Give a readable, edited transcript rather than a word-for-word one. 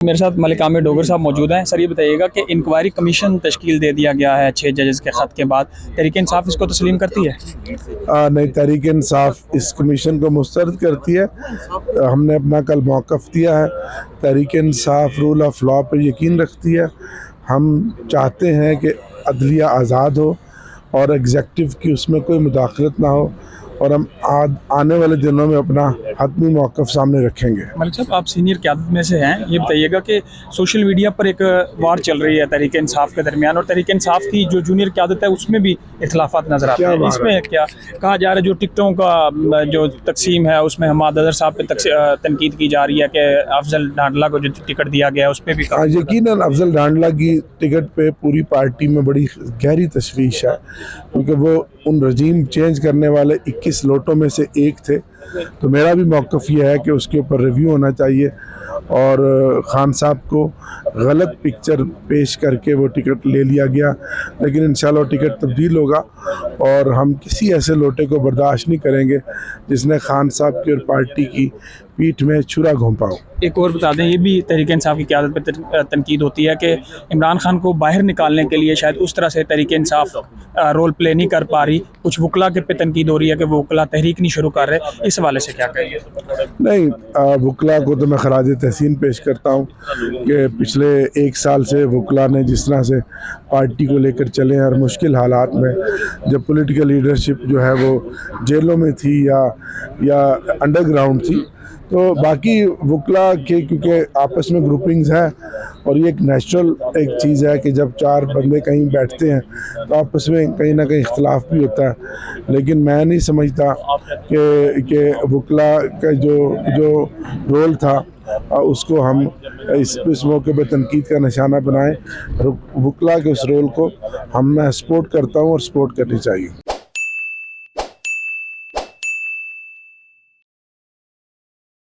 मेरे साथ मलिक आमिर डोगर साहब मौजूद हैं। सर ये बताइएगा कि इंक्वायरी कमीशन तश्कील दे दिया गया है 6 जजेस के ख़त के बाद, तहरीक इंसाफ इसको तस्लीम करती है? नहीं, तहरीक इंसाफ इस कमीशन को मुस्तरद करती है। हमने अपना कल मौक़िफ़ दिया है। Tehreek Insaf rule of law पर यकीन रखती है। हम चाहते हैं कि अदलिया आज़ाद हो और एग्जेक्टिव की उसमें कोई मुदाखलत ना हो, और हम आने वाले दिनों में अपना हतमी मौक़िफ़ सामने रखेंगे। मलिक साहब, आप सीनियर क़यादत में से हैं, ये बताइएगा कि सोशल मीडिया पर एक वार चल रही है तहरीक इंसाफ के दरमियान, और तहरीक इंसाफ की जो जूनियर क़यादत है उसमें भी इख्तिलाफ़ात नज़र आते हैं। इसमें क्या कहा जा रहा है, जो टिकटों का जो तकसीम है उसमें हमाद अज़हर साहब पे तनकीद की जा रही है कि अफजल ढांडला को जो टिकट दिया गया है उस पर भी यकीनन अफजल ढांडला की टिकट पे पूरी पार्टी में बड़ी गहरी तशवीश है, क्योंकि वो उन रजीम चेंज करने वाले 21 लोटों में से एक थे। तो मेरा भी मौक़िफ़ ये है कि उसके ऊपर रिव्यू होना चाहिए, और खान साहब को गलत पिक्चर पेश करके वो टिकट ले लिया गया, लेकिन इंशाल्लाह टिकट तब्दील होगा, और हम किसी ऐसे लोटे को बर्दाश्त नहीं करेंगे जिसने खान साहब की और पार्टी की पीठ में छुरा घोंपा हो। एक और बता दें, ये भी तहरीक इंसाफ की क़यादत पर तनकीद होती है कि इमरान खान को बाहर निकालने के लिए शायद उस तरह से तहरीक इंसाफ रोल प्ले नहीं कर पा रही। कुछ वकला के पे तनकीद हो रही है कि वो वकला तहरीक नहीं शुरू कर रहे। इस हवाले से क्या कहेंगे? नहीं, वकला को तो मैं खराज तहसीन पेश करता हूँ कि पिछले 1 साल से वकला ने जिस तरह से पार्टी को लेकर चले हैं, और मुश्किल हालात में जब पॉलिटिकल लीडरशिप जो है वो जेलों में थी या अंडरग्राउंड थी, तो बाकी वकला के क्योंकि आपस में ग्रुपिंग्स हैं, और ये एक नेचुरल एक चीज़ है कि जब 4 बंदे कहीं बैठते हैं तो आपस में कहीं ना कहीं इख्तलाफ भी होता है। लेकिन मैं नहीं समझता कि वकला का जो रोल था उसको हम इस मौके पर तनकीद का निशाना बनाएं। वकला के उस रोल को हम मैं सपोर्ट करता हूँ और सपोर्ट करनी चाहिए।